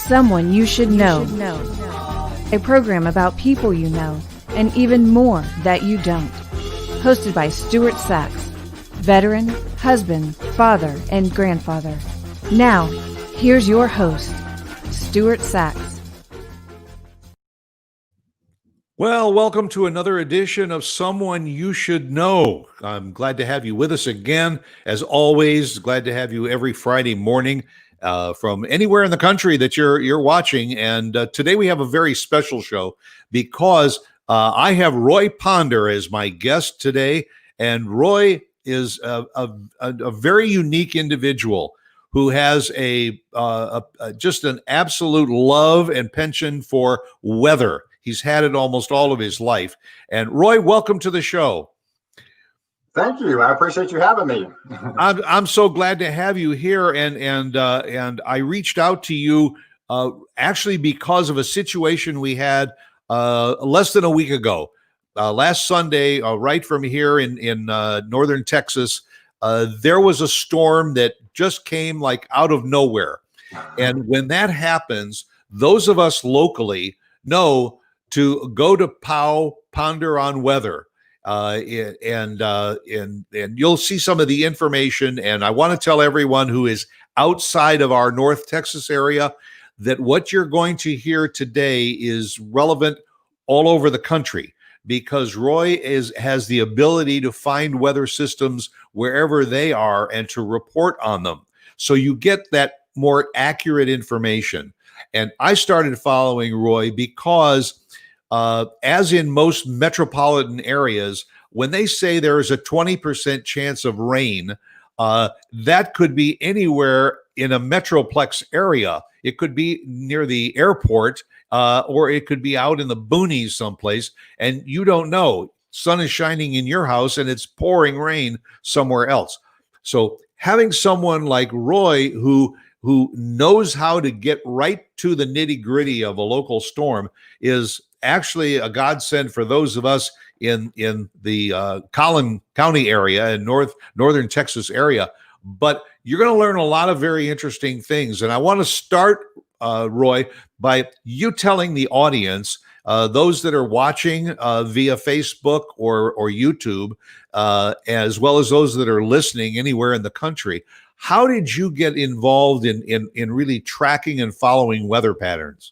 Someone You Should Know. A program about people you know and even more that you don't. Hosted by Stuart Sax, veteran, husband, father, and grandfather. Now, here's your host, Stuart Sax. Well, welcome to another edition of Someone You Should Know. I'm glad to have you with us again. As always, glad to have you every Friday morning from anywhere in the country that you're watching. And today we have a very special show because I have Roy Ponder as my guest today. And Roy is a very unique individual who has just an absolute love and penchant for weather. He's had it almost all of his life. And Roy, welcome to the show. Thank you. I appreciate you having me. I'm so glad to have you here. And I reached out to you actually because of a situation we had less than a week ago. Last Sunday, right from here in northern Texas, there was a storm that just came like out of nowhere. And when that happens, those of us locally know to go to POW Ponder on weather, and you'll see some of the information. And I want to tell everyone who is outside of our North Texas area that what you're going to hear today is relevant all over the country, because Roy has the ability to find weather systems wherever they are and to report on them. So you get that more accurate information. And I started following Roy because as in most metropolitan areas, when they say there is a 20% chance of rain, that could be anywhere in a metroplex area. It could be near the airport, or it could be out in the boonies someplace, and you don't know. Sun is shining in your house and it's pouring rain somewhere else. So having someone like Roy who knows how to get right to the nitty-gritty of a local storm is actually a godsend for those of us in the Collin County area and northern Texas area. But you're going to learn a lot of very interesting things. And I want to start, Roy, by you telling the audience, those that are watching via Facebook or YouTube, as well as those that are listening anywhere in the country, how did you get involved in really tracking and following weather patterns?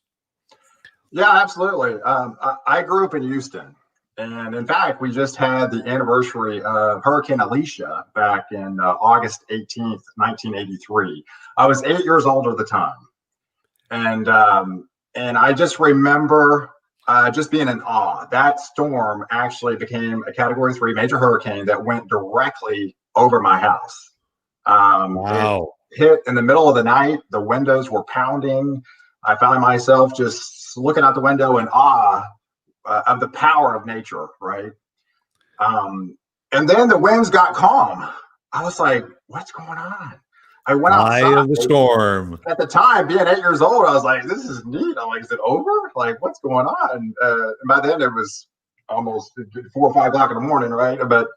Yeah, absolutely. I grew up in Houston. And in fact, we just had the anniversary of Hurricane Alicia back in August 18th, 1983. I was 8 years old at the time. And I just remember just being in awe. That storm actually became a Category 3 major hurricane that went directly over my house. Wow. It hit in the middle of the night. The windows were pounding. I found myself just looking out the window in awe of the power of nature, right? And then the winds got calm. I was like, what's going on? I went outside. Eye of the storm. At the time, being 8 years old, I was like, this is neat. I'm like, is it over? Like, what's going on? And by then, it was almost 4 or 5 o'clock in the morning, right? But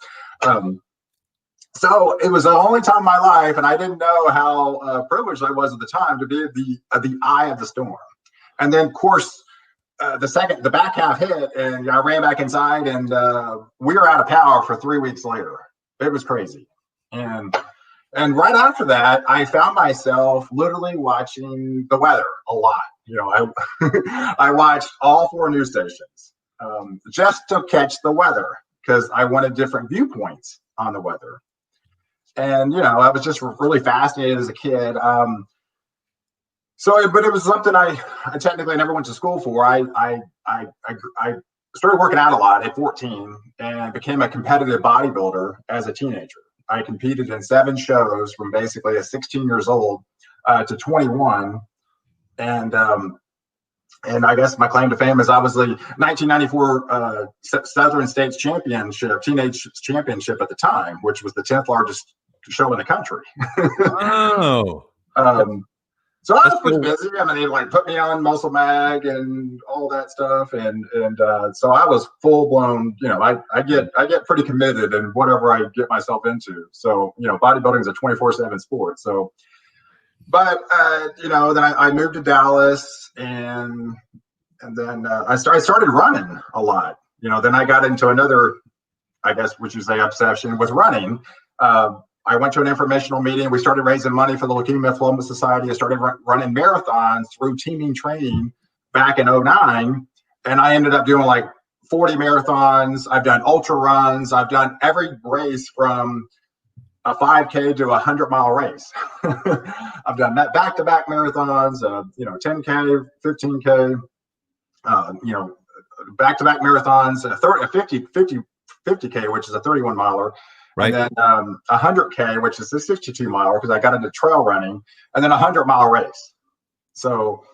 so it was the only time in my life, and I didn't know how privileged I was at the time to be at the eye of the storm. And then, of course, the back half hit, and I ran back inside, and we were out of power for 3 weeks later. It was crazy. And right after that, I found myself literally watching the weather a lot. You know, I watched all 4 news stations just to catch the weather because I wanted different viewpoints on the weather. And, you know, I was just really fascinated as a kid. But it was something I technically never went to school for. I started working out a lot at 14 and became a competitive bodybuilder as a teenager. I competed in 7 shows from basically 16 years old to 21. And I guess my claim to fame is I was the 1994 Southern States Championship, Teenage Championship at the time, which was the 10th largest show in the country. Oh. So I was pretty busy. I mean, they like put me on Muscle Mag and all that stuff, and so I was full blown. You know, I get pretty committed in whatever I get myself into. So you know, bodybuilding is a 24/7 sport. So But then I moved to Dallas, and then I started running a lot. Then I got into another, I guess, would you say, obsession with running. I went to an informational meeting. We started raising money for the Leukemia Lymphoma Society. I started running marathons through teaming training back in '09, and I ended up doing like 40 marathons. I've done ultra runs. I've done every race from a 5K to a 100-mile race. I've done that back-to-back marathons, 10K, 15K, back-to-back marathons, a 50K, which is a 31 miler, Right. and then 100K, which is a 62 miler, because I got into trail running, and then a 100-mile race. So,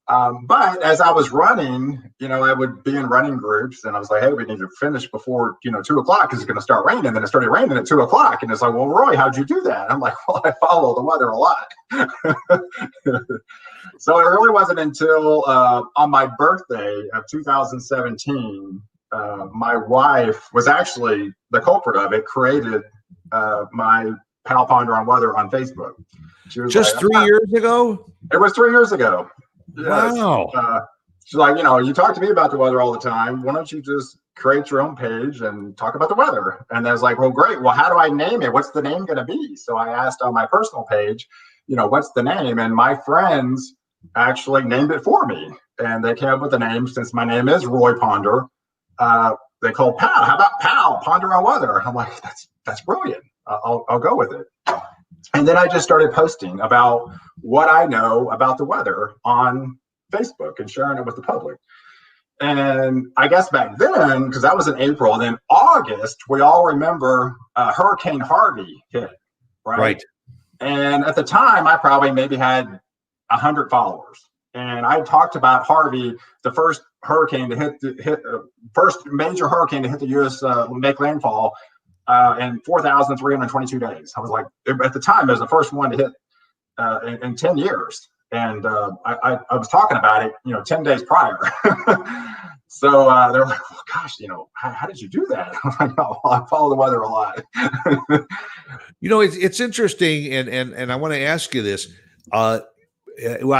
but as I was running, I would be in running groups, and I was like, hey, we need to finish before 2:00 because it's going to start raining. And then it started raining at 2:00, and it's like, well, Roy, how'd you do that? I'm like, well, I follow the weather a lot. So it really wasn't until on my birthday of 2017, my wife was actually the culprit of it, created my POW Ponder on weather on Facebook. She was just like, 3 years ago. It was 3 years ago. Yes. Wow. She's like, you talk to me about the weather all the time. Why don't you just create your own page and talk about the weather? And I was like, well, great. Well, how do I name it? What's the name going to be? So I asked on my personal page, what's the name? And my friends actually named it for me. And they came up with the name, since my name is Roy Ponder. They called POW. How about POW, Ponder on Weather? I'm like, that's brilliant. I'll go with it. And then I just started posting about what I know about the weather on Facebook and sharing it with the public. And I guess back then, because that was in April, and then August, we all remember Hurricane Harvey hit, right? Right. And at the time, I probably maybe had 100 followers. And I talked about Harvey, the first hurricane to first major hurricane to hit the U.S. Make landfall in 4,322 days. I was like, at the time, it was the first one to hit in 10 years. And I was talking about it, 10 days prior. So they're like, well, gosh, how did you do that? I'm like, no, I follow the weather a lot. It's interesting. And I want to ask you this. I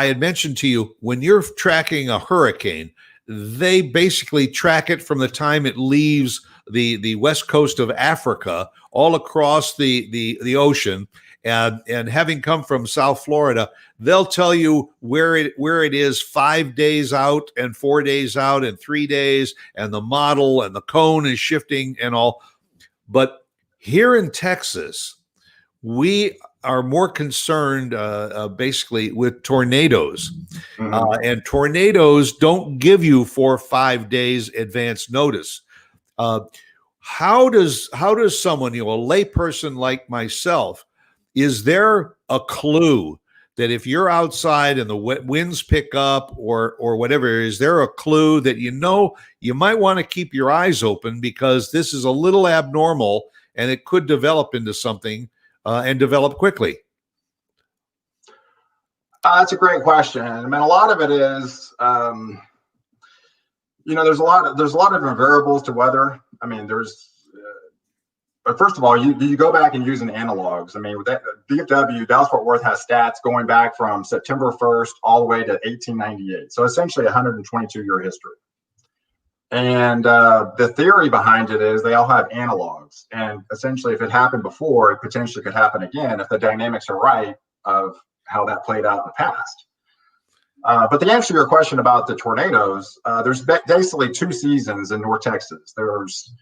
had mentioned to you, when you're tracking a hurricane, they basically track it from the time it leaves the west coast of Africa all across the ocean. And having come from South Florida, they'll tell you where it is 5 days out and 4 days out and 3 days, and the model and the cone is shifting and all. But here in Texas, we are more concerned basically with tornadoes. Mm-hmm. And tornadoes don't give you 4 or 5 days advance notice. How does someone, a layperson like myself, is there a clue that if you're outside and the winds pick up or whatever, is there a clue that you might want to keep your eyes open, because this is a little abnormal and it could develop into something and develop quickly? That's a great question. I mean, a lot of it is, there's a lot of different variables to weather. I mean, but first of all, you go back and using analogs. I mean, with that, DFW, Dallas-Fort Worth, has stats going back from September 1st all the way to 1898. So essentially 122-year history. And the theory behind it is they all have analogs. And essentially, if it happened before, it potentially could happen again if the dynamics are right of how that played out in the past. But to answer your question about the tornadoes, there's basically 2 seasons in North Texas. There's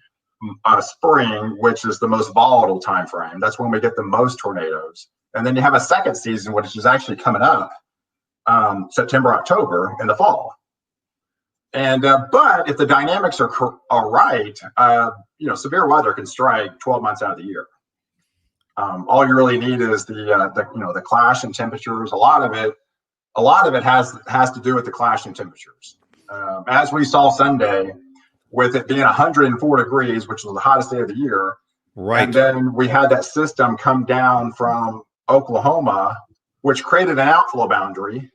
spring, which is the most volatile time frame. That's when we get the most tornadoes. And then you have a second season, which is actually coming up September, October in the fall. And but if the dynamics are right, severe weather can strike 12 months out of the year. All you really need is the clash in temperatures. A lot of it has to do with the clash in temperatures. As we saw Sunday, with it being 104 degrees, which was the hottest day of the year. Right. And then we had that system come down from Oklahoma, which created an outflow boundary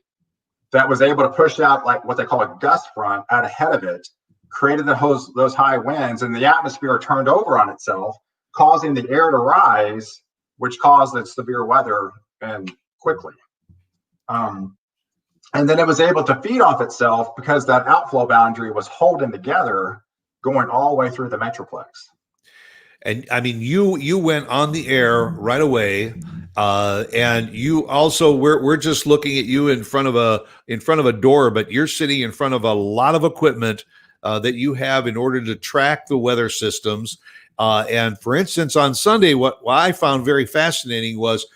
that was able to push out like what they call a gust front out ahead of it, created those high winds, and the atmosphere turned over on itself, causing the air to rise, which caused the severe weather and quickly. And then it was able to feed off itself because that outflow boundary was holding together, going all the way through the Metroplex. And I mean, you went on the air right away, and you also we're just looking at you in front of a door, but you're sitting in front of a lot of equipment that you have in order to track the weather systems. And for instance, on Sunday, what I found very fascinating was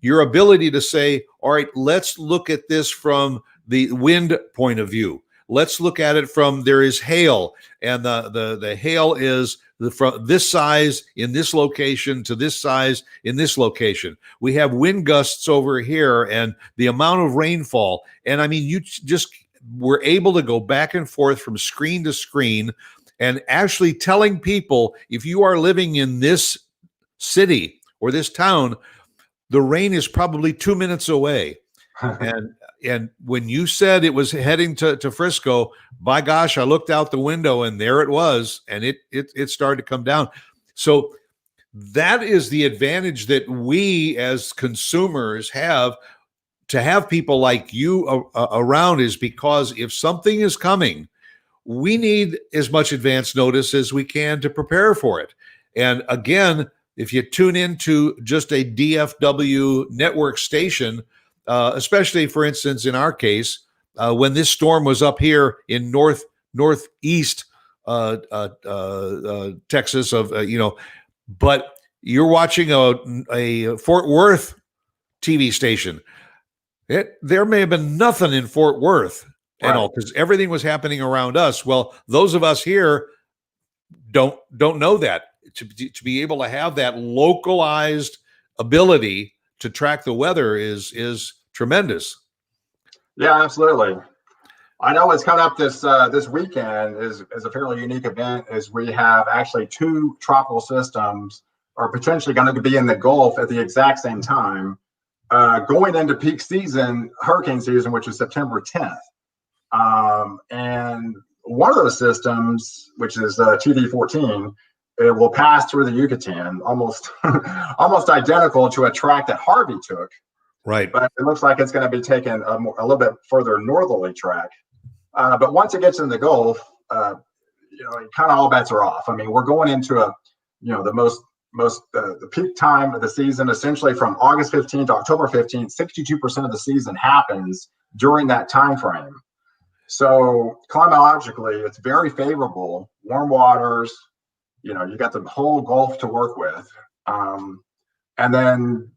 your ability to say, all right, let's look at this from the wind point of view. Let's look at it from there is hail, and the hail is from this size in this location to this size in this location. We have wind gusts over here and the amount of rainfall. And I mean, you just were able to go back and forth from screen to screen and actually telling people, if you are living in this city or this town, the rain is probably 2 minutes away. And when you said it was heading to Frisco, by gosh, I looked out the window and there it was, and it started to come down. So that is the advantage that we as consumers have, to have people like you around, is because if something is coming, we need as much advance notice as we can to prepare for it. And again, if you tune into just a DFW network station, especially, for instance, in our case, when this storm was up here in northeast Texas, but you're watching a Fort Worth TV station. There may have been nothing in Fort Worth at all, because everything was happening around us. Well, those of us here don't know that. To be able to have that localized ability to track the weather is tremendous. Yeah, absolutely. I know what's coming up this weekend is a fairly unique event, as we have actually two tropical systems are potentially going to be in the Gulf at the exact same time, going into peak season, hurricane season, which is September 10th. And one of those systems, which is TD14, it will pass through the Yucatan, almost identical to a track that Harvey took. Right. But it looks like it's going to be taking a little bit further northerly track. But once it gets in the Gulf, kind of all bets are off. I mean, we're going into the peak time of the season, essentially from August 15th to October 15th. 62% of the season happens during that time frame. So climatologically, it's very favorable. Warm waters. You got the whole Gulf to work with. And then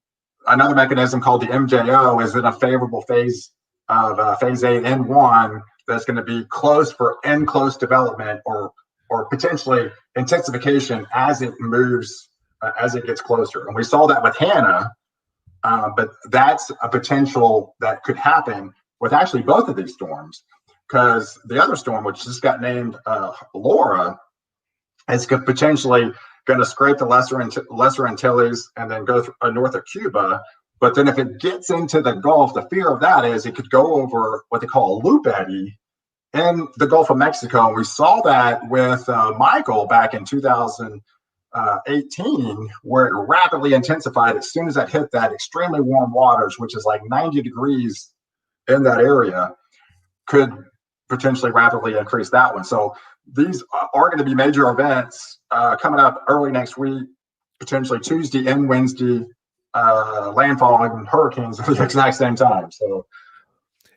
another mechanism called the MJO is in a favorable phase of phase 8 N1 that's going to be close for close development or potentially intensification as it moves, as it gets closer. And we saw that with Hannah, but that's a potential that could happen with actually both of these storms, because the other storm, which just got named Laura, is potentially going to scrape the Lesser Antilles and then go north of Cuba. But then if it gets into the Gulf, the fear of that is it could go over what they call a loop eddy in the Gulf of Mexico. And we saw that with Michael back in 2018, where it rapidly intensified as soon as it hit that extremely warm waters, which is like 90 degrees in that area, could potentially rapidly increase that one. So these are going to be major events coming up early next week, potentially Tuesday and Wednesday, landfall and hurricanes at the exact same time. So,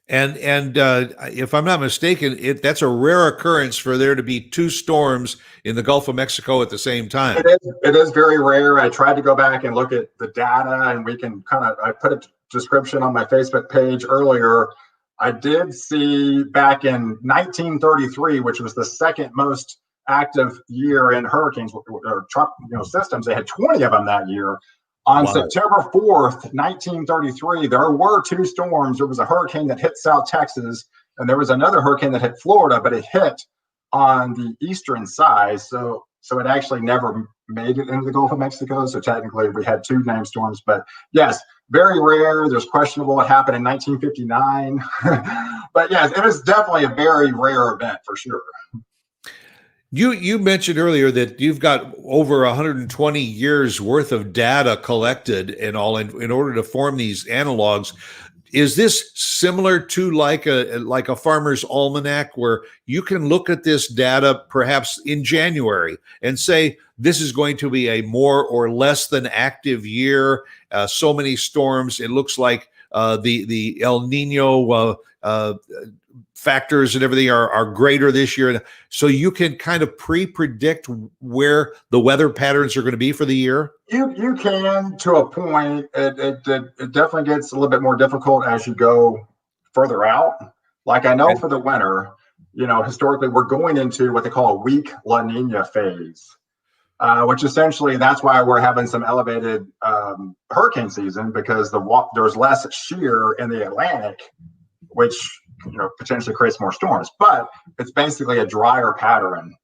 and if I'm not mistaken, that's a rare occurrence for there to be two storms in the Gulf of Mexico at the same time. It is very rare. I tried to go back and look at the data, and we can I put a description on my Facebook page earlier. I did see back in 1933, which was the second most active year in hurricanes or systems. They had 20 of them that year. On September 4th, 1933, there were two storms. There was a hurricane that hit South Texas, and there was another hurricane that hit Florida, but it hit on the eastern side. So it actually never made it into the Gulf of Mexico. So technically we had two named storms, but yes, very rare. There's questionable. It happened in 1959, but yes, it was definitely a very rare event for sure. You mentioned earlier that you've got over 120 years worth of data collected and all in order to form these analogs. is this similar to like a farmer's almanac, where you can look at this data perhaps in January and say this is going to be a more or less than active year, so many storms, it looks like the El Nino factors and everything are greater this year, so you can kind of pre-predict where the weather patterns are going to be for the year? You can, to a point. It definitely gets a little bit more difficult as you go further out. Like I know for the winter, historically we're going into what they call a weak La Nina phase, which essentially that's why we're having some elevated hurricane season, because there's less shear in the Atlantic, which potentially creates more storms. But it's basically a drier pattern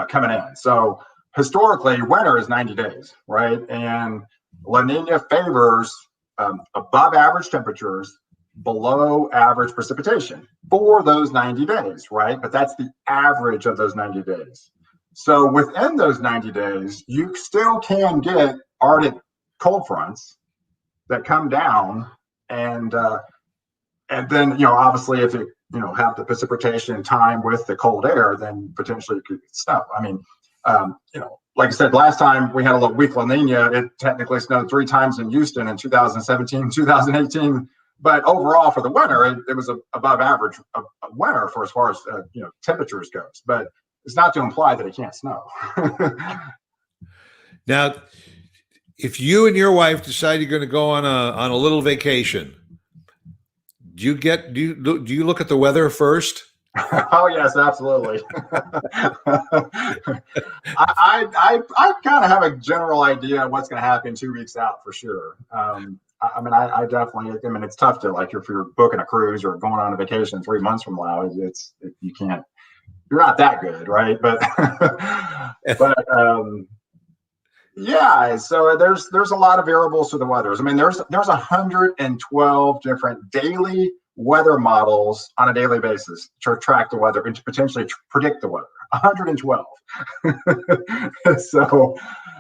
coming in. So historically, winter is 90 days, right? And La Nina favors above average temperatures, below average precipitation for those 90 days, right? But that's the average of those 90 days. So within those 90 days, you still can get Arctic cold fronts that come down, and then obviously if you have the precipitation time with the cold air, then potentially it could snow. I mean, like I said, last time we had a little weak La Nina, it technically snowed 3 times in Houston in 2017, 2018. But overall for the winter, it was above average winter for as far as temperatures goes. But it's not to imply that it can't snow. Now, if you and your wife decide you're going to go on a little vacation, do you look at the weather first? Oh yes, absolutely. I kind of have a general idea of what's going to happen 2 weeks out for sure. I definitely. It's tough to, like, if you're booking a cruise or going on a vacation 3 months from now, you can't. You're not that good, right? But yeah. So there's a lot of variables to the weather. There's 112 different daily weather models on a daily basis to track the weather and to potentially predict the weather. 112.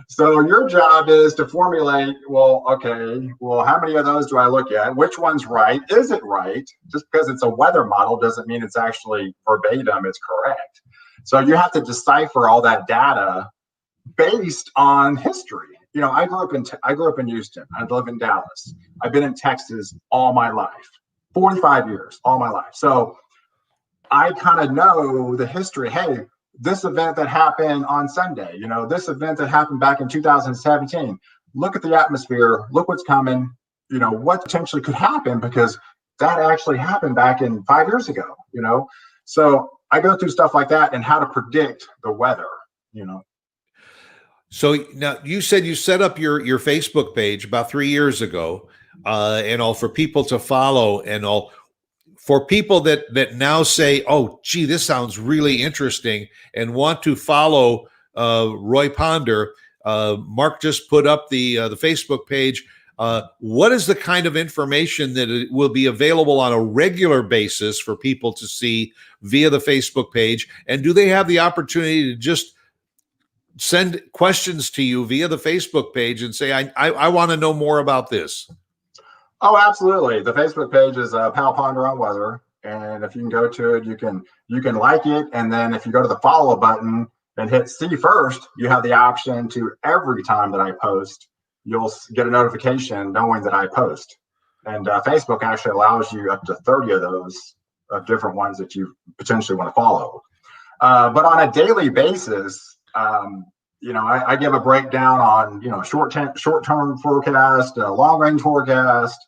So your job is to formulate, how many of those do I look at? Which one's right? Is it right? Just because it's a weather model doesn't mean it's actually verbatim, it's correct. So you have to decipher all that data based on history. I grew up in Houston. I live in Dallas. I've been in Texas all my life, 45 years, all my life. So I kind of know the history. Hey, this event that happened on Sunday, this event that happened back in 2017, look at the atmosphere, look what's coming, what potentially could happen, because that actually happened back in 5 years ago, So I go through stuff like that and how to predict the weather, So now you said you set up your Facebook page about 3 years ago, and all for people to follow, and all for people that now say, oh, gee, this sounds really interesting, and want to follow Roy Ponder. Mark just put up the Facebook page. What is the kind of information that will be available on a regular basis for people to see via the Facebook page? And do they have the opportunity to just send questions to you via the Facebook page and say, I want to know more about this? Oh, absolutely. The Facebook page is POW Ponder on Weather. And if you can go to it, you can like it. And then if you go to the follow button and hit see first, you have the option to, every time that I post, you'll get a notification knowing that I post. And Facebook actually allows you up to 30 of those different ones that you potentially want to follow. But on a daily basis, I give a breakdown on, short-term forecast, long-range forecast,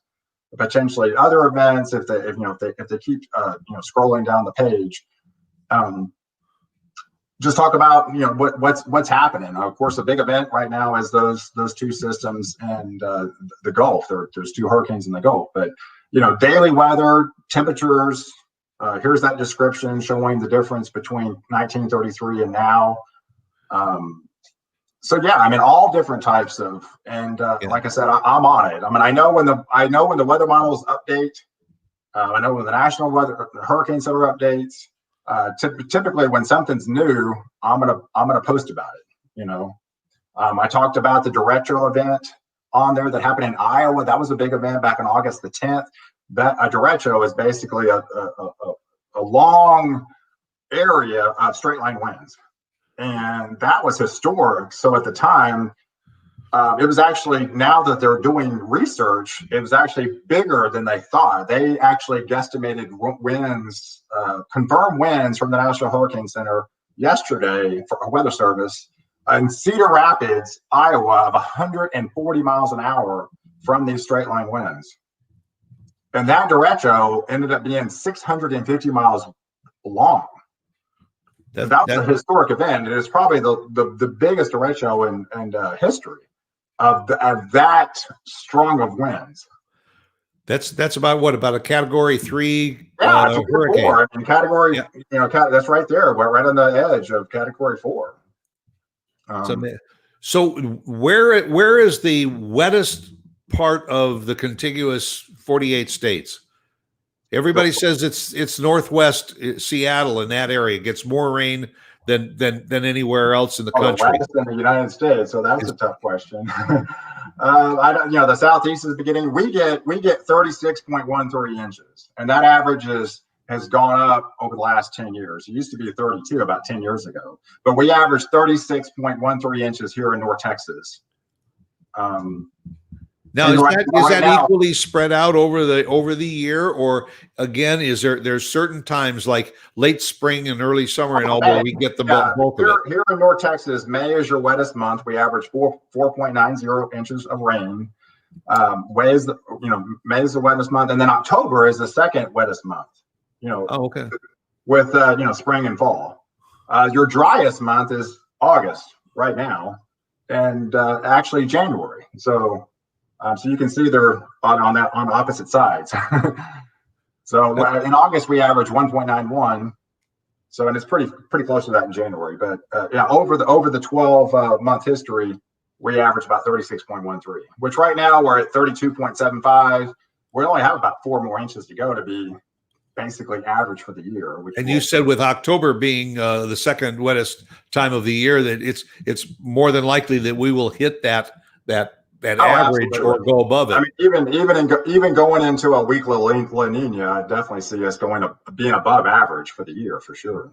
potentially other events if they keep scrolling down the page. Just talk about what's happening. Of course, the big event right now is those two systems and the Gulf. There's 2 hurricanes in the Gulf, but daily weather, temperatures. Here's that description showing the difference between 1933 and now. So yeah, all different types of, and like I said, I'm on it. I know when the weather models update. I know when the national weather, the hurricane center updates. Typically, when something's new, I'm gonna post about it. I talked about the derecho event on there that happened in Iowa. That was a big event back on August the 10th. that a derecho is basically a long area of straight line winds. And that was historic. So at the time, it was actually, now that they're doing research, it was actually bigger than they thought. They actually guesstimated winds, confirmed winds from the National Hurricane Center yesterday for a weather service in Cedar Rapids, Iowa, of 140 miles an hour from these straight line winds. And that derecho ended up being 650 miles long. That was a historic event. It is probably the biggest derecho in history of that strong of winds. That's about a Category 3 hurricane. 4. And Category, yeah. That's right there, right on the edge of Category 4. So where is the wettest part of the contiguous 48 states? Everybody says it's Northwest Seattle, in that area gets more rain than anywhere else in the country. West in the United States, so that's a tough question. I don't, the Southeast is beginning. We get 36.13 inches, and that average has gone up over the last 10 years. It used to be 32 about 10 years ago, but we average 36.13 inches here in North Texas. Now, is that equally spread out over the year, or again, there's certain times like late spring and early summer and all where we get the bulk of it? Here in North Texas, May is your wettest month. We average 4.90 inches of rain. May is the wettest month, and then October is the second wettest month. Okay. With spring and fall. Your driest month is August right now, and actually January. So you can see they're on opposite sides. So in August we average 1.91. So, and it's pretty close to that in January. But over the 12 month history, we average about 36.13. Which right now we're at 32.75. We only have about 4 more inches to go to be basically average for the year. And you said with October being the second wettest time of the year, that it's more than likely that we will hit that average absolutely. Or go above it. I mean, even going into a weak La Nina, I definitely see us being above average for the year for sure.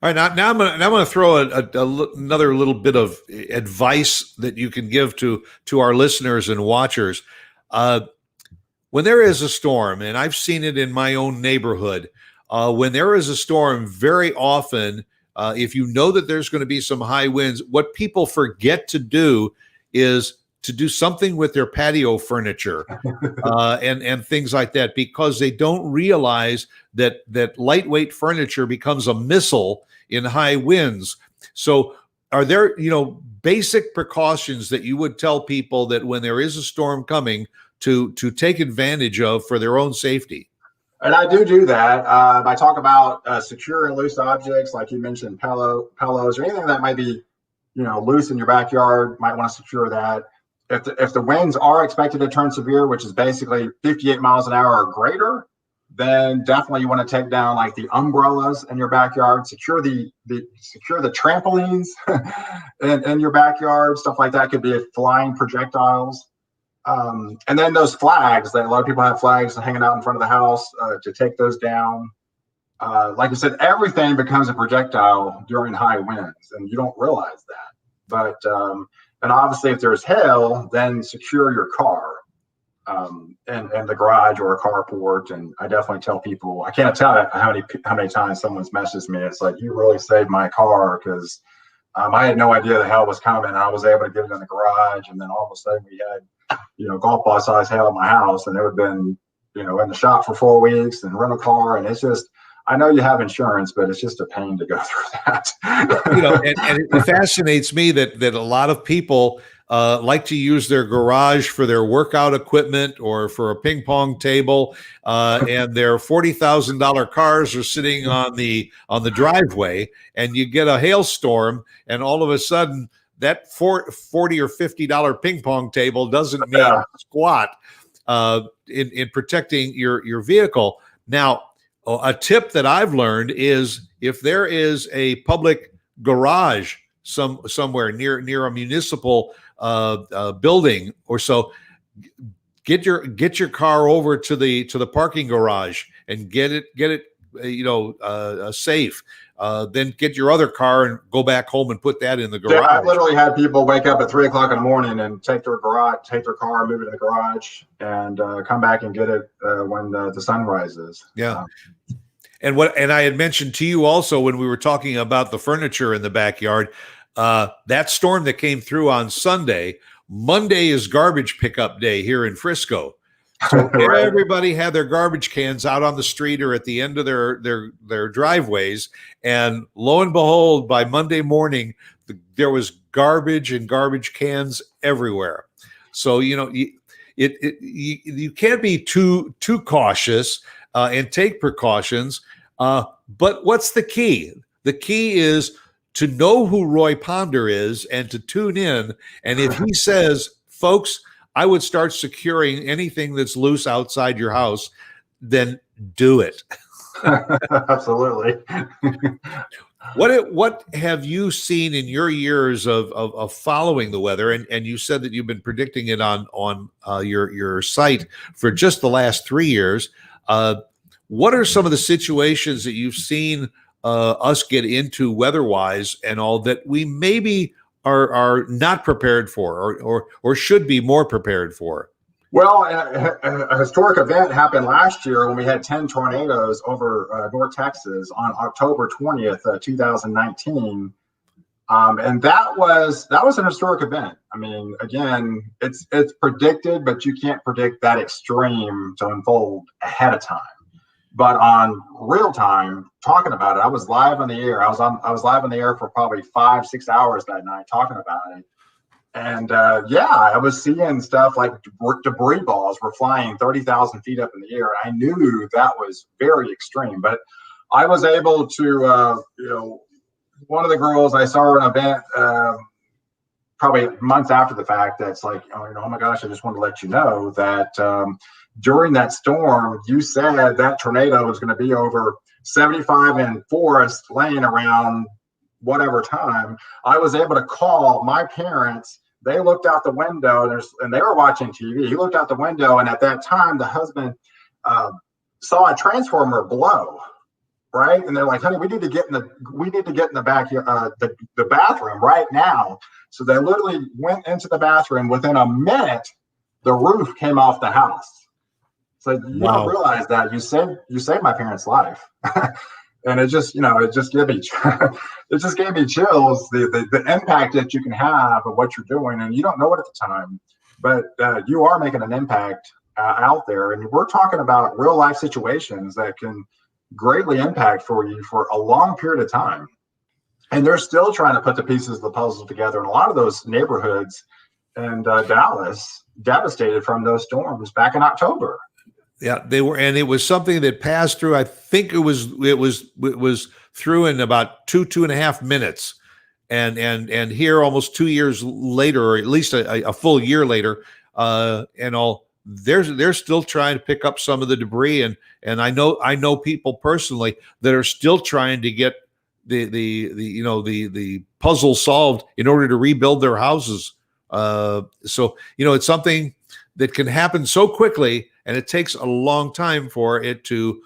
All right, now I'm going to throw another little bit of advice that you can give to our listeners and watchers. When there is a storm, and I've seen it in my own neighborhood, when there is a storm, very often, if you know that there's going to be some high winds, what people forget to do is to do something with their patio furniture and things like that, because they don't realize that lightweight furniture becomes a missile in high winds. So are there, basic precautions that you would tell people that when there is a storm coming to take advantage of for their own safety? And I do that. I talk about secure and loose objects, like you mentioned, pillows, or anything that might be loose in your backyard. Might want to secure that. If the winds are expected to turn severe, which is basically 58 miles an hour or greater, then definitely you want to take down like the umbrellas in your backyard, secure the trampolines in your backyard, stuff like that. Could be flying projectiles. And then those flags, that a lot of people have flags hanging out in front of the house, to take those down. Like I said, everything becomes a projectile during high winds, and you don't realize that. But and obviously, if there's hail, then secure your car in the garage or a carport. And I definitely tell people, I can't tell you how many times someone's messaged me. It's like, you really saved my car, because I had no idea the hail was coming. I was able to get it in the garage, and then all of a sudden we had golf ball size hail at my house, and it would have been in the shop for 4 weeks and rent a car. And it's just, I know you have insurance, but it's just a pain to go through that. And it fascinates me that a lot of people like to use their garage for their workout equipment or for a ping pong table, and their $40,000 cars are sitting on the driveway, and you get a hailstorm, and all of a sudden that $40 or $50 ping pong table doesn't mean squat in protecting your vehicle. Now, a tip that I've learned is, if there is a public garage somewhere near a municipal building or so, get your car over to the parking garage and get it safe. Then get your other car and go back home and put that in the garage. Yeah, I've literally had people wake up at 3 o'clock in the morning and take their car, move it in the garage, and come back and get it when the sun rises. Yeah. And I had mentioned to you also when we were talking about the furniture in the backyard, that storm that came through on Sunday. Monday is garbage pickup day here in Frisco. So Right. everybody had their garbage cans out on the street or at the end of their driveways. And lo and behold, by Monday morning, there was garbage and garbage cans everywhere. So, you can't be too cautious and take precautions. But what's the key? The key is to know who Roy Ponder is and to tune in. And if he says, folks, I would start securing anything that's loose outside your house, then do it. Absolutely. What have you seen in your years of following the weather? And you said that you've been predicting it on your site for just the last 3 years. What are some of the situations that you've seen us get into weather-wise and all that we maybe are not prepared for or should be more prepared for? Well, a historic event happened last year when we had 10 tornadoes over North Texas on October 20th, 2019. And that was an historic event. I mean, again, it's predicted, but you can't predict that extreme to unfold ahead of time. But on real time, talking about it, I was live on the air. I was live on the air for probably 5-6 hours that night talking about it. And I was seeing stuff like debris balls were flying 30,000 feet up in the air. I knew that was very extreme, but I was able to, one of the girls, I saw her at an event probably months after the fact. That's like, oh my gosh, I just wanted to let you know that during that storm, you said that tornado was going to be over 75 in Forest Lane around whatever time. I was able to call my parents. They looked out the window and they were watching TV. He looked out the window, and at that time, the husband saw a transformer blow. Right, and they're like, "Honey, we need to get in the back, the bathroom right now." So they literally went into the bathroom. Within a minute, the roof came off the house. So you don't realize that you saved my parents' life, and it just gave me chills. The impact that you can have of what you're doing, and you don't know it at the time, but you are making an impact out there, and we're talking about real life situations that can greatly impact for you for a long period of time. And they're still trying to put the pieces of the puzzle together. And a lot of those neighborhoods in Dallas devastated from those storms back in October. Yeah, they were, and it was something that passed through. I think it was through in about 2.5 minutes, and here almost 2 years later, or at least a full year later, they're still trying to pick up some of the debris, and I know people personally that are still trying to get the puzzle solved in order to rebuild their houses. So it's something that can happen so quickly, and it takes a long time for it to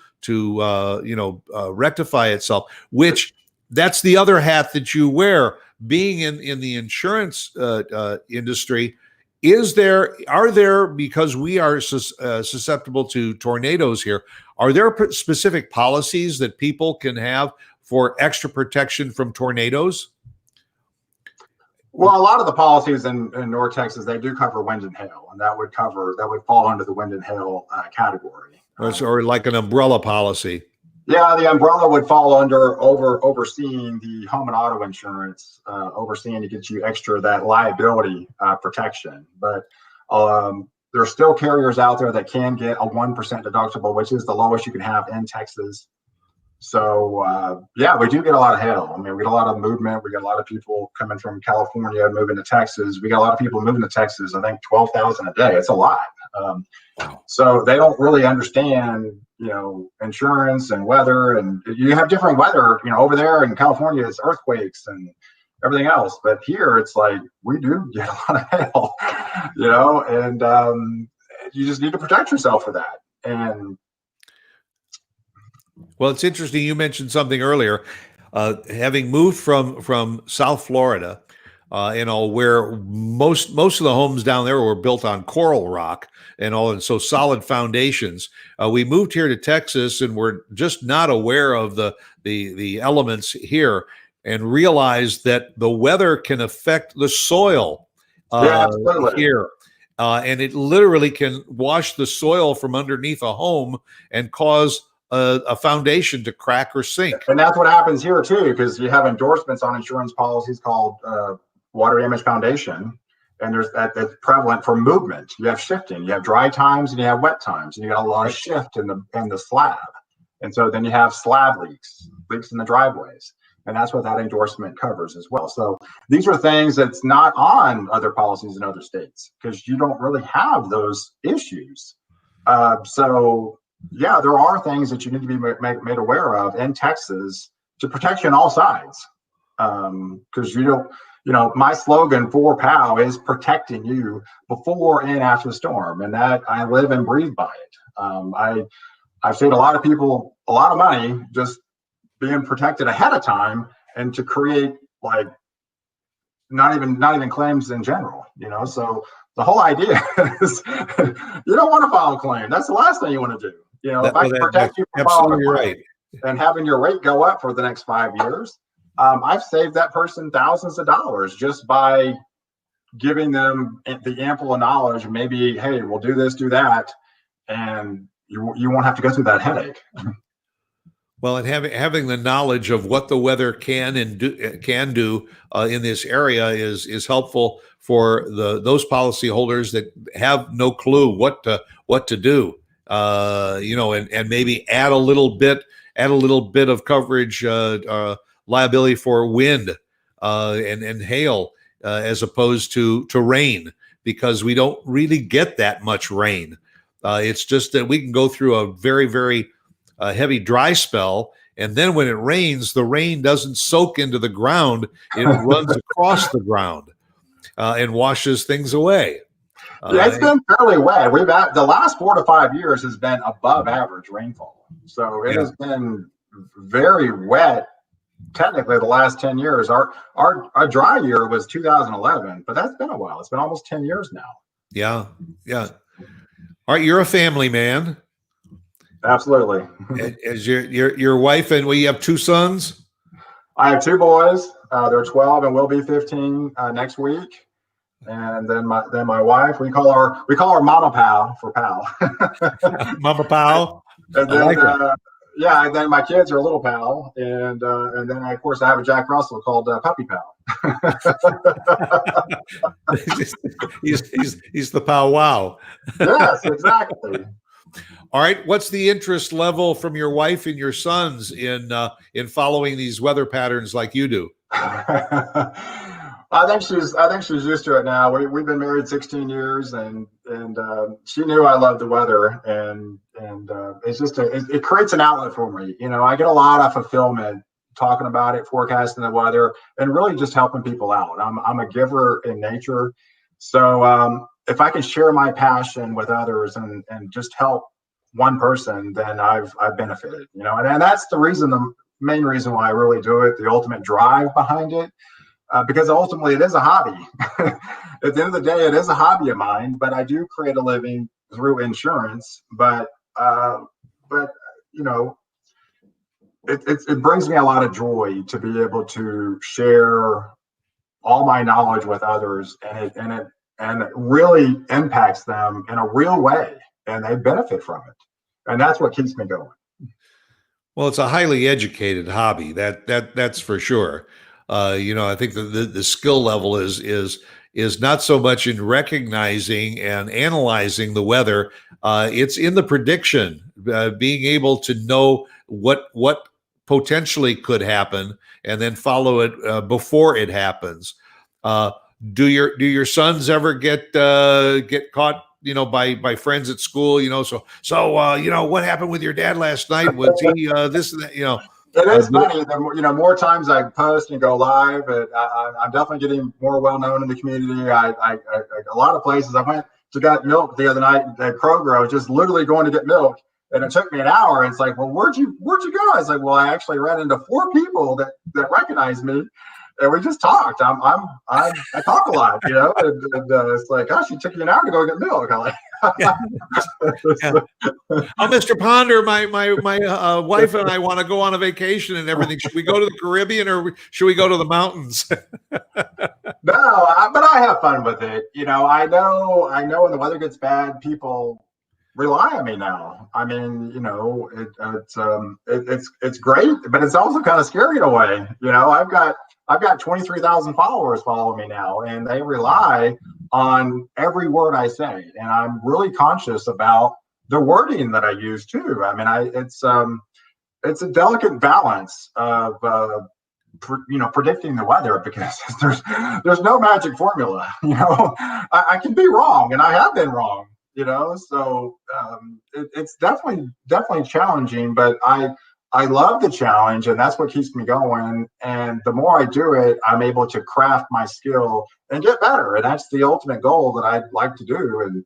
rectify itself. Which that's the other hat that you wear, being in the insurance industry. Are there, because we are susceptible to tornadoes here, are there specific policies that people can have for extra protection from tornadoes? Well, a lot of the policies in North Texas, they do cover wind and hail, and that would fall under the wind and hail category. Or like an umbrella policy. Yeah, the umbrella would fall under overseeing the home and auto insurance, overseeing to get you extra that liability protection. But there's still carriers out there that can get a 1% deductible, which is the lowest you can have in Texas. So we do get a lot of hail. I mean, we get a lot of movement. We get a lot of people coming from California moving to Texas. We got a lot of people moving to Texas. I think 12,000 a day. It's a lot. So they don't really understand, insurance and weather, and you have different weather, over there in California, it's earthquakes and everything else. But here it's like, we do get a lot of hail, and you just need to protect yourself for that. And well, it's interesting. You mentioned something earlier, having moved from South Florida, where most of the homes down there were built on coral rock and so solid foundations. We moved here to Texas, and we're just not aware of the elements here, and realized that the weather can affect the soil here. And it literally can wash the soil from underneath a home and cause a foundation to crack or sink. And that's what happens here too, because you have endorsements on insurance policies called water damage foundation, and that's prevalent for movement. You have shifting, you have dry times and you have wet times, and you got a lot of shift in the slab, and so then you have slab leaks in the driveways, and that's what that endorsement covers as well. So these are things that's not on other policies in other states because you don't really have those issues. So yeah, there are things that you need to be made aware of in Texas to protect you on all sides. Because my slogan for POW is protecting you before and after the storm, and that I live and breathe by it. I've saved a lot of people a lot of money just being protected ahead of time, and to create like not even claims in general. So the whole idea is you don't want to file a claim. That's the last thing you want to do. If I can protect you from filing a claim and having your rate go up for the next 5 years, I've saved that person thousands of dollars just by giving them the ample knowledge. Maybe, hey, we'll do this, do that, and you won't have to go through that headache. Well, and having the knowledge of what the weather can do in this area is helpful for those policyholders that have no clue what to do. And maybe add a little bit of coverage, liability for wind and hail as opposed to rain, because we don't really get that much rain. It's just that we can go through a very, very heavy dry spell, and then when it rains, the rain doesn't soak into the ground; it runs across the ground and washes things away. Yeah, it's been fairly wet. The last 4 to 5 years has been above average rainfall, so it has been very wet. Technically, the last 10 years, our dry year was 2011, but that's been a while. It's been almost 10 years now. Yeah. All right, you're a family man. Absolutely. As your wife, and you have 2 sons? I have 2 boys. They're 12 and will be 15 next week. And then my wife, we call her Mama Pow for Pal. Mama Pow. And then, and then my kids are Little Pal, and then of course I have a Jack Russell called Puppy Pal. he's the Pow Wow. Yes, exactly. All right, what's the interest level from your wife and your sons in following these weather patterns like you do? I think she's used to it now. We've been married 16 years, and she knew I loved the weather, and it's just it creates an outlet for me. I get a lot of fulfillment talking about it, forecasting the weather, and really just helping people out. I'm a giver in nature, so if I can share my passion with others and just help one person, then I've benefited. And that's the main reason why I really do it. The ultimate drive behind it. Because ultimately it is a hobby. At the end of the day, it is a hobby of mine, but I do create a living through insurance. But it brings me a lot of joy to be able to share all my knowledge with others, and it really impacts them in a real way, and they benefit from it. And that's what keeps me going. Well, it's a highly educated hobby. That's for sure. I think the skill level is not so much in recognizing and analyzing the weather. It's in the prediction, being able to know what potentially could happen and then follow it before it happens. Do your sons ever get caught, by friends at school? So what happened with your dad last night? Was he this and that? It is funny. The more times I post and go live, I'm definitely getting more well known in the community. A lot of places I went to get milk the other night at Kroger. I was just literally going to get milk, and it took me an hour. It's like, well, where'd you go? I was like, well, I actually ran into 4 people that recognized me, and we just talked. I talk a lot, you know. And it's like, gosh, it took you an hour to go get milk. I'm like, yeah. Oh, Mr. Ponder, my wife and I want to go on a vacation and everything. Should we go to the Caribbean or should we go to the mountains? No, but I have fun with it. You know, I know when the weather gets bad, people rely on me now. I mean, you know, it's great, but it's also kind of scary in a way. You know, I've got 23,000 followers following me now, and they rely on every word I say, and I'm really conscious about the wording that I use too. I mean, it's a delicate balance of predicting the weather, because there's no magic formula. You know, I can be wrong, and I have been wrong. You know, so it's definitely challenging, but I love the challenge, and that's what keeps me going. And the more I do it, I'm able to craft my skill and get better. And that's the ultimate goal that I'd like to do, and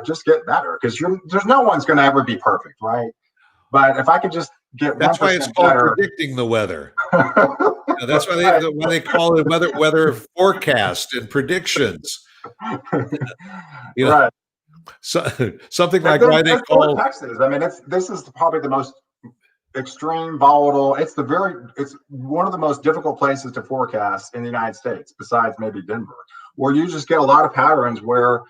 just get better, because there's no one's going to ever be perfect, right? But if I could just get 1% that's why it's called better, predicting the weather. That's why they call it weather forecast and predictions. You know, right? So, something like why they call Texas. I mean, this is probably the most extreme volatile. It's one of the most difficult places to forecast in the United States, besides maybe Denver, where you just get a lot of patterns where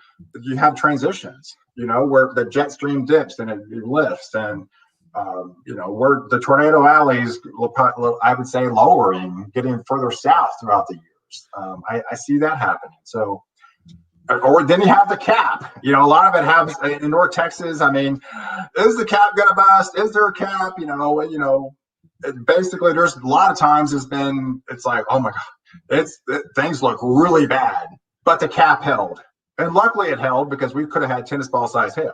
you have transitions, you know, where the jet stream dips and it lifts, and you know, where the tornado alleys, I would say, lowering, getting further south throughout the years. I see that happening. So, or then you have the cap. You know, a lot of it happens in North Texas. I mean, is the cap going to bust? Is there a cap? You know, basically, there's a lot of times it's like, oh my God, things look really bad, but the cap held. And luckily it held, because we could have had tennis ball size hail.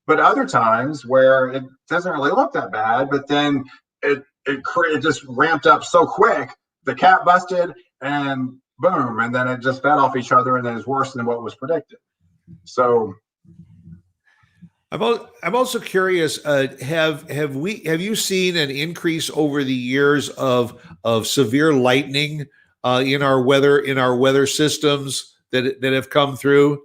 But other times where it doesn't really look that bad, but then it just ramped up so quick, the cap busted, and boom, and then it just fed off each other, and then it's worse than what was predicted. So I'm also curious, have you seen an increase over the years of severe lightning in our weather systems that have come through?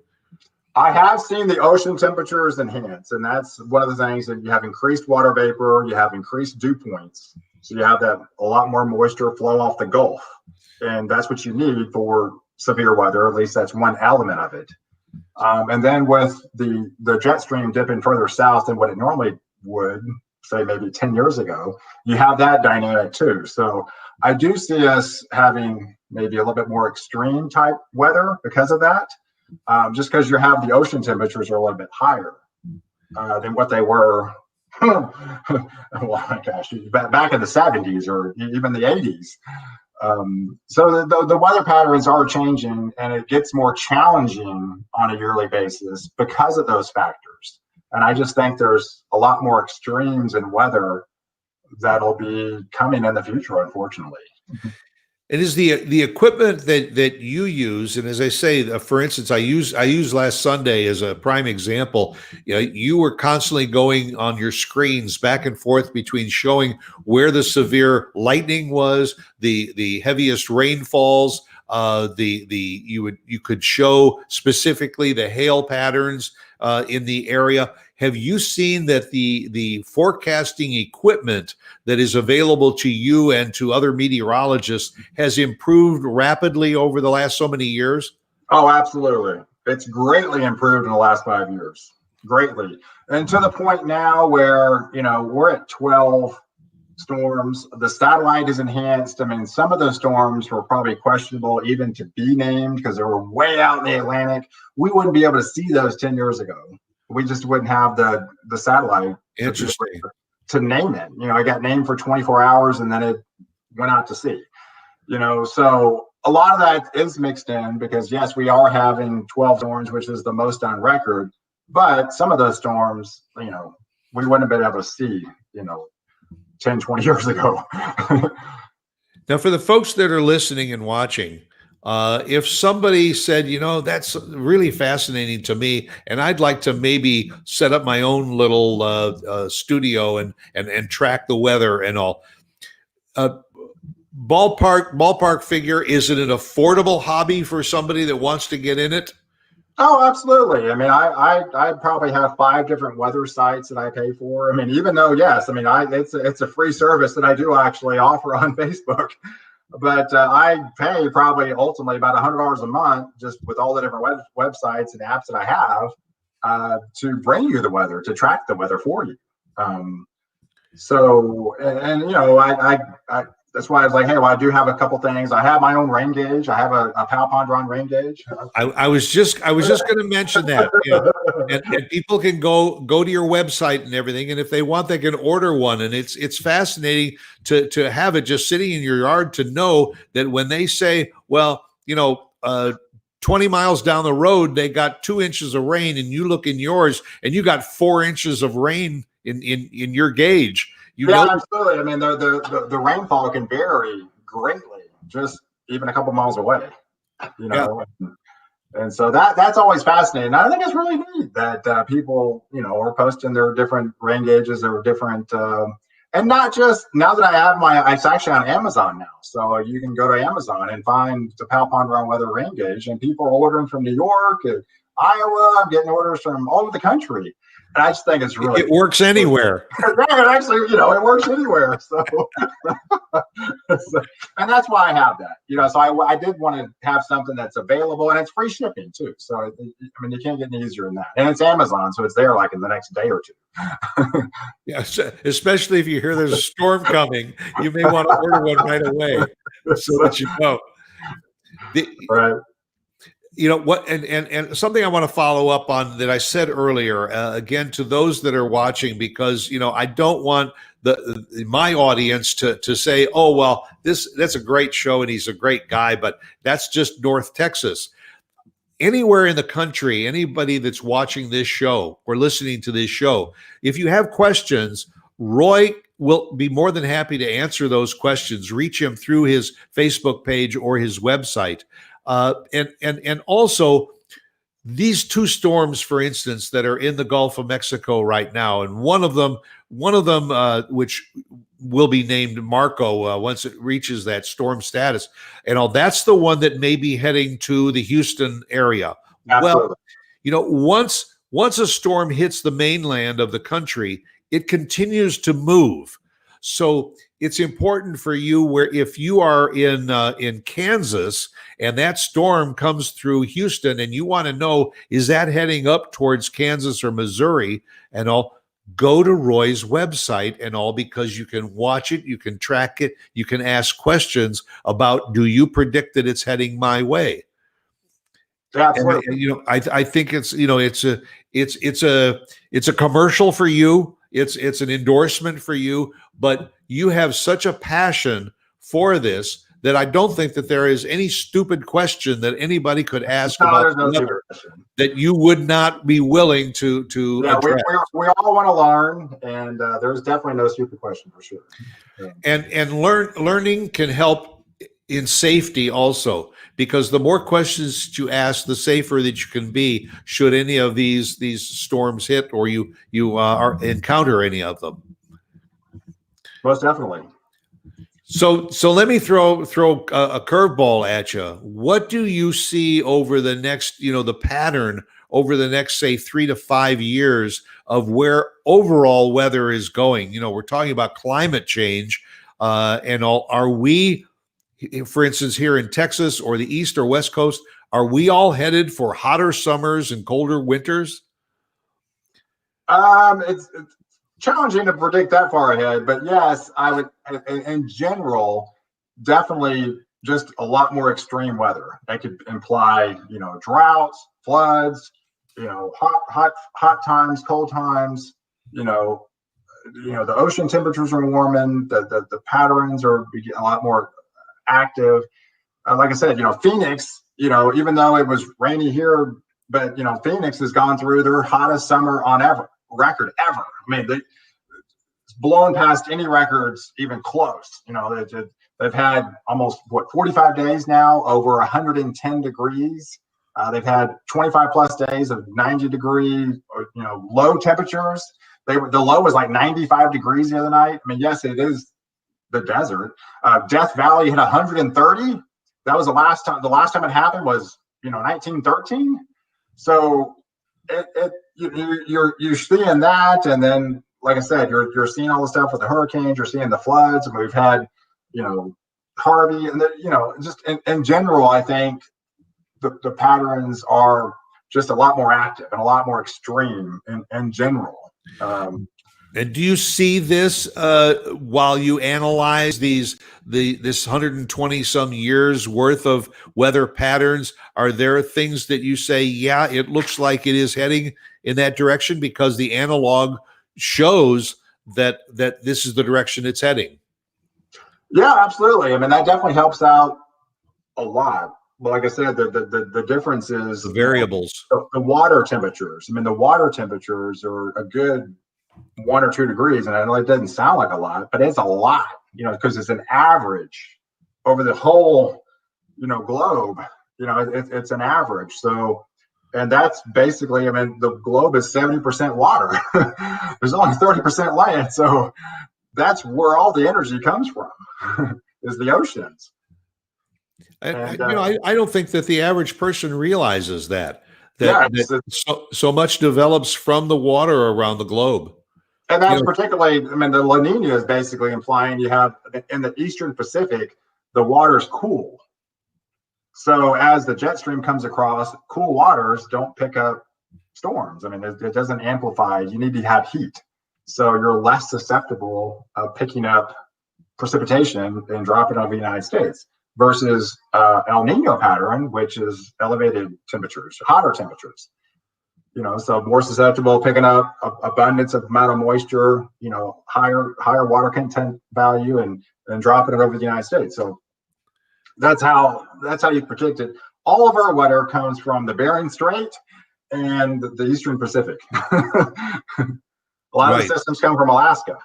I have seen the ocean temperatures enhance, and that's one of the things, that you have increased water vapor, you have increased dew points, so you have a lot more moisture flow off the Gulf, and that's what you need for severe weather. At least that's one element of it. And then with the jet stream dipping further south than what it normally would, say maybe 10 years ago, you have that dynamic too. So I do see us having maybe a little bit more extreme type weather because of that. Just because you have the ocean temperatures are a little bit higher than what they were, well, gosh, back in the 70s or even the 80s. So the weather patterns are changing, and it gets more challenging on a yearly basis because of those factors. And I just think there's a lot more extremes in weather that'll be coming in the future, unfortunately. It is the equipment that you use, and as I say, for instance, I use last Sunday as a prime example. You know, you were constantly going on your screens back and forth between showing where the severe lightning was, the heaviest rainfalls. You could show specifically the hail patterns in the area. Have you seen that the forecasting equipment that is available to you and to other meteorologists has improved rapidly over the last so many years? Oh, absolutely. It's greatly improved in the last 5 years. Greatly. And to the point now where, you know, we're at 12 storms. The satellite is enhanced. I mean, some of those storms were probably questionable even to be named because they were way out in the Atlantic. We wouldn't be able to see those 10 years ago. We just wouldn't have the satellite to name it. You know, I got named for 24 hours and then it went out to sea. You know, so a lot of that is mixed in because, yes, we are having 12 storms, which is the most on record. But some of those storms, you know, we wouldn't have been able to see, you know, 10, 20 years ago. Now, for the folks that are listening and watching, If somebody said, that's really fascinating to me, and I'd like to maybe set up my own little studio and track the weather and all. Ballpark figure, is it an affordable hobby for somebody that wants to get in it? Oh, absolutely. I mean, I probably have 5 different weather sites that I pay for. I mean, even though, yes, I mean, it's a free service that I do actually offer on Facebook, but I pay probably ultimately about $100 a month just with all the different websites and apps that I have to bring you the weather, to track the weather for you. I that's why I was like, hey, well, I do have a couple things. I have my own rain gauge. I have a POW Ponder on rain gauge. I was just going to mention that. Yeah. And people can go to your website and everything, and if they want, they can order one. And it's fascinating to have it just sitting in your yard, to know that when they say, well, 20 miles down the road, they got 2 inches of rain, and you look in yours and you got 4 inches of rain in your gauge. Absolutely. I mean, the rainfall can vary greatly, just even a couple miles away. And so that's always fascinating. I think it's really neat that people, are posting their different rain gauges, their different, and not just now that I have it's actually on Amazon now. So you can go to Amazon and find the POW Ponder on weather rain gauge, and people are ordering from New York, and Iowa. I'm getting orders from all over the country. And I just think it's really, it works anywhere. Right, actually, it works anywhere. So, and that's why I have that. So I did want to have something that's available, and it's free shipping too. So I mean, you can't get any easier than that. And it's Amazon, so it's there like in the next day or two. Yes, especially if you hear there's a storm coming, you may want to order one right away, so that you know. Right. What, and something I want to follow up on that I said earlier, again, to those that are watching, because I don't want my audience to say, oh, well, that's a great show and he's a great guy, but that's just North Texas. Anywhere in the country, anybody that's watching this show or listening to this show, if you have questions, Roy will be more than happy to answer those questions. Reach him through his Facebook page or his website. And also these 2 storms, for instance, that are in the Gulf of Mexico right now, and one of them, which will be named Marco once it reaches that storm status, and all, that's the one that may be heading to the Houston area. Absolutely. Well, once a storm hits the mainland of the country, it continues to move. So it's important for you, where if you are in Kansas and that storm comes through Houston and you want to know, is that heading up towards Kansas or Missouri and all, go to Roy's website and all, because you can watch it, you can track it, you can ask questions about, do you predict that it's heading my way? Absolutely. And, I think it's a commercial for you. It's an endorsement for you, but you have such a passion for this that I don't think that there is any stupid question that anybody could ask about weather that you would not be willing to address. We all want to learn, and there's definitely no stupid question for sure. Yeah. And learning can help in safety also, because the more questions you ask, the safer that you can be should any of these storms hit or you encounter any of them. Most definitely. So let me throw a curveball at you. What do you see over the next, the pattern over the next, say, 3 to 5 years of where overall weather is going? We're talking about climate change and all. Are we, for instance, here in Texas or the East or West Coast, are we all headed for hotter summers and colder winters? It's challenging to predict that far ahead, but yes, I would, in general, definitely just a lot more extreme weather. That could imply, droughts, floods, hot times, cold times, the ocean temperatures are warming, the patterns are a lot more active. Like I said, Phoenix, even though it was rainy here, but Phoenix has gone through their hottest summer on record ever. I mean, it's blown past any records even close. They've had almost 45 days now over 110 degrees. They've had 25 plus days of 90 degree, or, low temperatures. The low was like 95 degrees the other night. I mean, yes, it is the desert. Death Valley hit 130. That was the last time. The last time it happened was 1913. So you're seeing that, and then like I said, you're seeing all the stuff with the hurricanes. You're seeing the floods, and we've had Harvey, and just in general, I think the patterns are just a lot more active and a lot more extreme in general. And do you see this while you analyze this 120 some years worth of weather patterns? Are there things that you say, yeah, it looks like it is heading in that direction because the analog shows that this is the direction it's heading? Yeah, absolutely. I mean, that definitely helps out a lot. But like I said, the difference is the variables. The water temperatures. I mean, the water temperatures are a good 1 or 2 degrees, and I know it doesn't sound like a lot, but it's a lot. Because it's an average over the whole globe. It's an average. So, and that's basically, I mean, the globe is 70% water. There's only 30% land, so that's where all the energy comes from. Is the oceans. I don't think that the average person realizes that so much develops from the water around the globe. And that's particularly, I mean, the La Nina is basically implying you have in the Eastern Pacific, the water's cool. So as the jet stream comes across, cool waters don't pick up storms. I mean, it doesn't amplify. You need to have heat. So you're less susceptible of picking up precipitation and dropping over the United States versus El Nino pattern, which is elevated temperatures, hotter temperatures. So more susceptible, picking up abundance of amount of moisture, higher water content value, and dropping it over the United States. So that's how you predict it. All of our weather comes from the Bering Strait and the Eastern Pacific. A lot of the systems come from Alaska.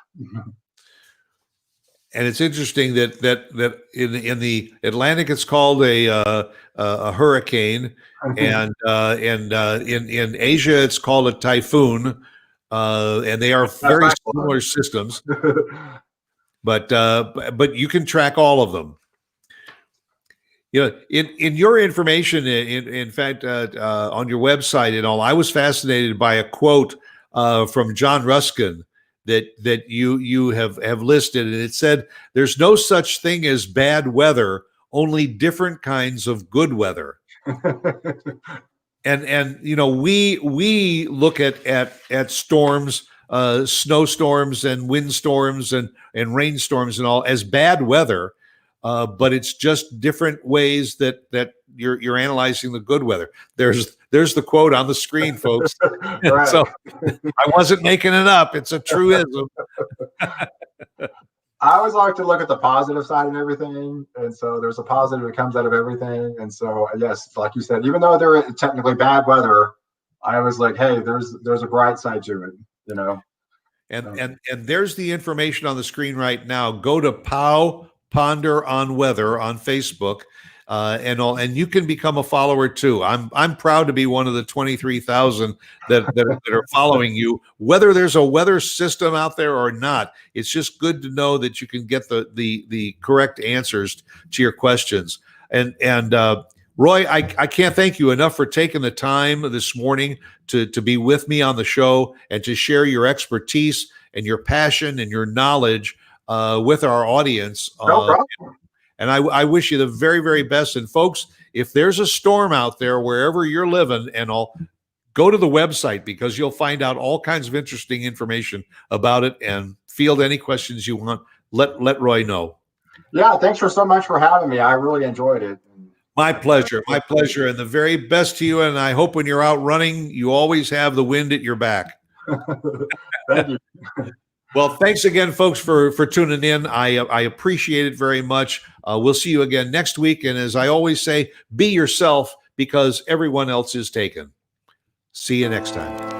And it's interesting that in the Atlantic it's called a hurricane, and in Asia it's called a typhoon, and they are very similar systems. But you can track all of them. In your information, in fact, on your website and all, I was fascinated by a quote from John Ruskin that you have listed, and it said, "There's no such thing as bad weather, only different kinds of good weather." and we look at storms, snowstorms and windstorms and rainstorms and all as bad weather, but it's just different ways that you're analyzing the good weather. There's the quote on the screen, folks. Right. So I wasn't making it up. It's a truism. I always like to look at the positive side of everything. And so there's a positive that comes out of everything. And so, yes, like you said, even though they're technically bad weather, I was like, hey, there's a bright side to it, And there's the information on the screen right now. Go to POW Ponder on Weather on Facebook. And you can become a follower too. I'm proud to be one of the 23,000 that are following you. Whether there's a weather system out there or not, it's just good to know that you can get the correct answers to your questions. And Roy, I can't thank you enough for taking the time this morning to be with me on the show and to share your expertise and your passion and your knowledge with our audience. No problem. And I wish you the very, very best. And folks, if there's a storm out there, wherever you're living, and all, go to the website because you'll find out all kinds of interesting information about it and field any questions you want. Let Roy know. Yeah, thanks so much for having me. I really enjoyed it. My pleasure. My pleasure. And the very best to you. And I hope when you're out running, you always have the wind at your back. Thank you. Well, thanks again, folks, for tuning in. I appreciate it very much. We'll see you again next week. And as I always say, be yourself because everyone else is taken. See you next time.